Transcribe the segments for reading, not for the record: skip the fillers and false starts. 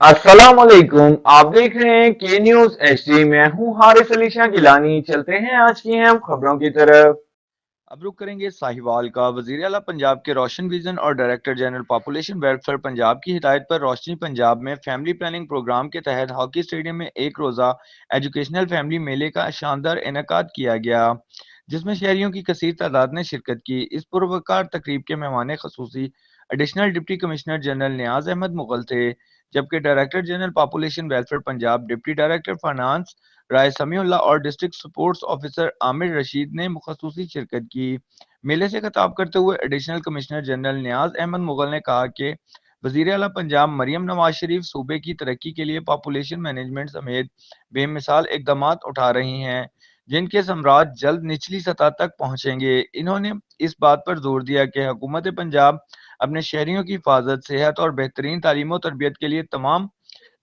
अस्सलामुअलैकुम। आप देख रहे हैं के न्यूज एचडी। मैं हूं हारिस अली शाह गिलानी। चलते हैं आज की अहम खबरों की तरफ। अब रुक करेंगे साहिवाल का। वजीर आला पंजाब के रोशन विजन और director general population welfare Punjab की हिदायत पर रोशनी पंजाब में फैमिली प्लानिंग प्रोग्राम के तहत हॉकी स्टेडियम में एक रोज़ा एजुकेशनल फैमिली मेले का शानदार इनेकाद किया गया, जिसमें शहरियों की कसीर तादाद ने शिरकत की। इस पुरवकार तकरीब के मेहमान खसूसी additional deputy commissioner general Niaz Ahmed Mughal थे, जबकि director general population welfare Punjab, deputy director finance Rai Samiullah और district sports officer Amir Rashid ने खुसूसी शिरकत की। मेले से खिताब करते हुए additional commissioner general Niaz Ahmed Mughal ने कहा कि वजीर आला पंजाब मरियम नवाज शरीफ सूबे की तरक्की के लिए पॉपुलेशन मैनेजमेंट समेत बेमिसाल इकदाम उठा रही हैं, जिनके समराज जल्द निचली सतह तक पहुंचेंगे। इन्होंने इस बात पर जोर दिया कि हुकूमत पंजाब अपने शहरियों की हिफाजत, सेहत और बेहतरीन तालीम और तरबियत के लिए तमाम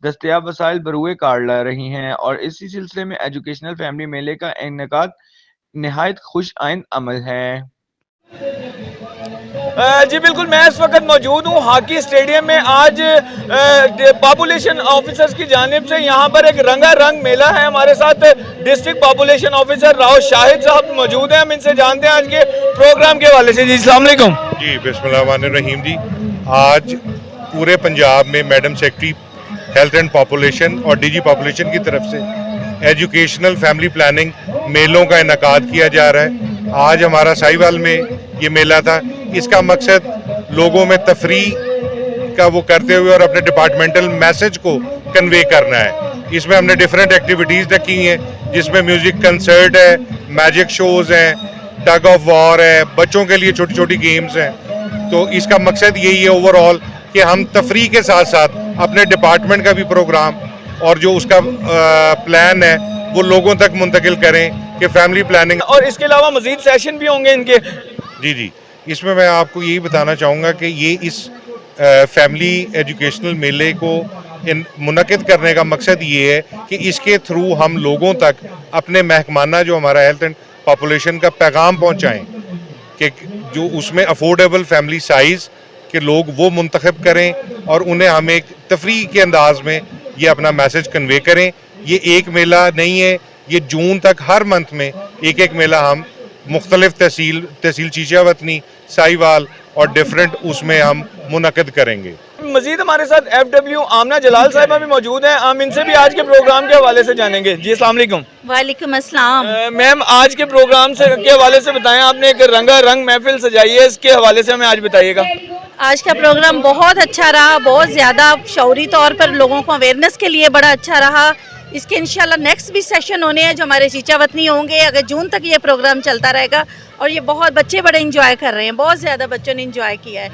दस्तयाब वसाइल बरूए कार ला रही हैं, और इसी सिलसिले में एजुकेशनल फैमिली मेले का इनेकाद निहायत खुश आइंद अमल है। जी बिल्कुल, मैं इस वक्त मौजूद हूँ हॉकी स्टेडियम में। आज पॉपुलेशन ऑफिसर्स की जानिब से यहाँ पर एक रंगा रंग मेला है। हमारे साथ district population officer Rao Shahid साहब मौजूद हैं। हम इनसे जानते हैं आज के प्रोग्राम के हवाले से। जी अस्सलाम वालेकुम। जी बिस्मिल्लाहिर्रहमानिर्रहीम। जी आज पूरे पंजाब में madam secretary health and population और डीजी पॉपुलेशन की तरफ से एजुकेशनल फैमिली प्लानिंग मेलों का इनेकाद किया जा रहा है। आज हमारा साहिवाल में ये मेला था। इसका मकसद लोगों में तफरीह का वो करते हुए और अपने डिपार्टमेंटल मैसेज को कन्वे करना है। इसमें हमने डिफरेंट एक्टिविटीज़ रखी हैं, जिसमें म्यूज़िक कंसर्ट है, मैजिक शोज़ हैं, टग ऑफ वॉर है, बच्चों के लिए छोटी छोटी गेम्स हैं। तो इसका मकसद यही है ओवरऑल कि हम तफरीह के साथ साथ अपने डिपार्टमेंट का भी प्रोग्राम और जो उसका प्लान है वो लोगों तक मुंतकिल करें कि फैमिली प्लानिंग। और इसके अलावा मजीद सेशन भी होंगे इनके। जी, इसमें मैं आपको यही बताना चाहूँगा कि ये इस फैमिली एजुकेशनल मेले को मुनक़िद करने का मकसद ये है कि इसके थ्रू हम लोगों तक अपने महकमाना जो हमारा हेल्थ एंड पॉपुलेशन का पैगाम पहुँचाएँ कि जो उसमें अफोर्डेबल फैमिली साइज़ के लोग वो मुंतखब करें और उन्हें हम एक तफरीह के अंदाज में ये अपना मैसेज कन्वे करें। ये एक मेला नहीं है, ये जून तक हर मंथ में एक एक मेला हम मुख्तलिफ तहसील चीचावतनी, साहिवाल और डिफरेंट उसमें हम मुनक़िद करेंगे। मजीद हमारे साथ FW आमना जलाल साहिबा भी मौजूद हैं। हम इनसे भी आज के प्रोग्राम के हवाले से जानेंगे। जी अस्सलाम वालेकुम। वालेकुम अस्सलाम। मैम, आज के प्रोग्राम से के हवाले से बताएं। आपने एक रंगा रंग महफिल सजाई है, इसके हवाले से हमें आज बताइएगा। आज का प्रोग्राम बहुत अच्छा रहा, बहुत ज़्यादा शऊरी तौर पर लोगों को अवेयरनेस के लिए बड़ा अच्छा रहा। इसके इंशाल्लाह नेक्स्ट भी सेशन होने हैं जो हमारे चीचा वतनी होंगे। अगर जून तक ये प्रोग्राम चलता रहेगा और ये बहुत बच्चे बड़े इंजॉय कर रहे हैं, बहुत ज़्यादा बच्चों ने इंजॉय किया है।